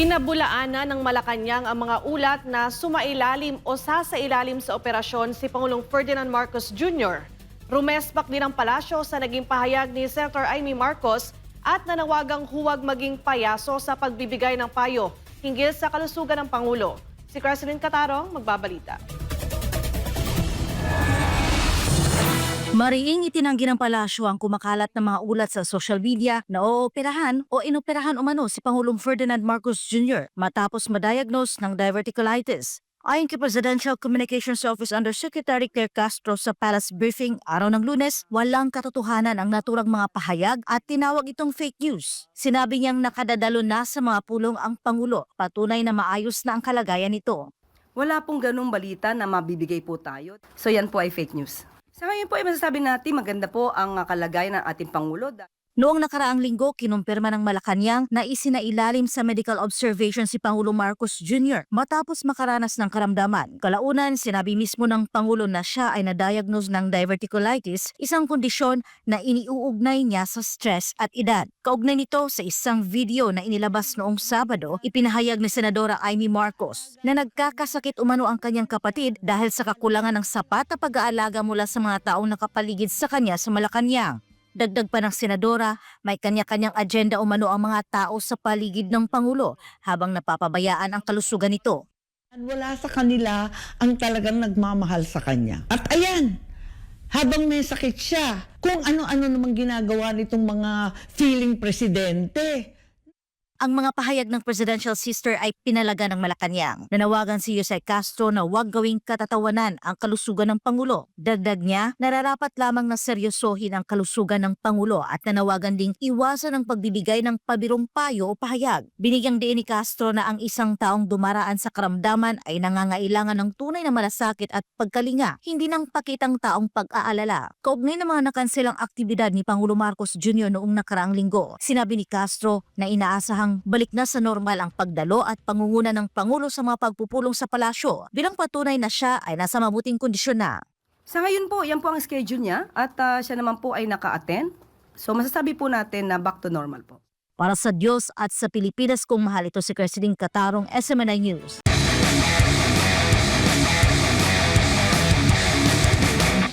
Pinabulaanan ng Malacanang ang mga ulat na sumailalim o sasailalim sa operasyon si Pangulong Ferdinand Marcos Jr. Rumespak din ang palasyo sa naging pahayag ni Senator Amy Marcos at nanawagang huwag maging payaso sa pagbibigay ng payo hinggil sa kalusugan ng Pangulo. Si Creslyn Catarong magbabalita. Mariing itinanggi ng palasyo ang kumakalat na mga ulat sa social media na ooperahan o inoperahan umano si Pangulong Ferdinand Marcos Jr. matapos madiagnose ng diverticulitis. Ayon kay Presidential Communications Office Undersecretary Claire Castro sa Palace Briefing araw ng Lunes, walang katotohanan ang naturang mga pahayag at tinawag itong fake news. Sinabi niyang nakadadalo na sa mga pulong ang Pangulo, patunay na maayos na ang kalagayan nito. Wala pong ganung balita na mabibigay po tayo. So yan po ay fake news. Sa ngayon po ay masasabi natin maganda po ang kalagayan ng ating Pangulo. Noong nakaraang linggo, kinumpirma ng Malacanang na isinailalim sa medical observation si Pangulo Marcos Jr. matapos makaranas ng karamdaman. Kalaunan, sinabi mismo ng Pangulo na siya ay na-diagnose ng diverticulitis, isang kondisyon na iniuugnay niya sa stress at edad. Kaugnay nito sa isang video na inilabas noong Sabado, ipinahayag ni Senadora Amy Marcos na nagkakasakit umano ang kanyang kapatid dahil sa kakulangan ng sapat na pag-aalaga mula sa mga taong nakapaligid sa kanya sa Malacanang. Dagdag pa ng senadora, may kanya-kanyang agenda umano ang mga tao sa paligid ng Pangulo habang napapabayaan ang kalusugan nito. Wala sa kanila ang talagang nagmamahal sa kanya. At ayan, habang may sakit siya, kung ano-ano namang ginagawa nitong mga feeling presidente. Ang mga pahayag ng presidential sister ay pinalaga ng Malacanang. Nanawagan si Jose Castro na huwag gawing katatawanan ang kalusugan ng Pangulo. Dagdag niya, nararapat lamang na seryosohin ang kalusugan ng Pangulo at nanawagan ding iwasan ang pagbibigay ng pabirong payo o pahayag. Binigyang diin ni Castro na ang isang taong dumaraan sa karamdaman ay nangangailangan ng tunay na malasakit at pagkalinga, hindi ng pakitang taong pag-aalala. Kaugnay ng mga nakanselang aktibidad ni Pangulo Marcos Jr. noong nakaraang linggo, sinabi ni Castro na inaasahang balik na sa normal ang pagdalo at pangunguna ng Pangulo sa mga pagpupulong sa palasyo bilang patunay na siya ay nasa mabuting kondisyon na. Sa ngayon po, yan po ang schedule niya at siya naman po ay naka-attend. So masasabi po natin na back to normal po. Para sa Diyos at sa Pilipinas, kung mahal ito si Creslyn Catarong, SMNI News.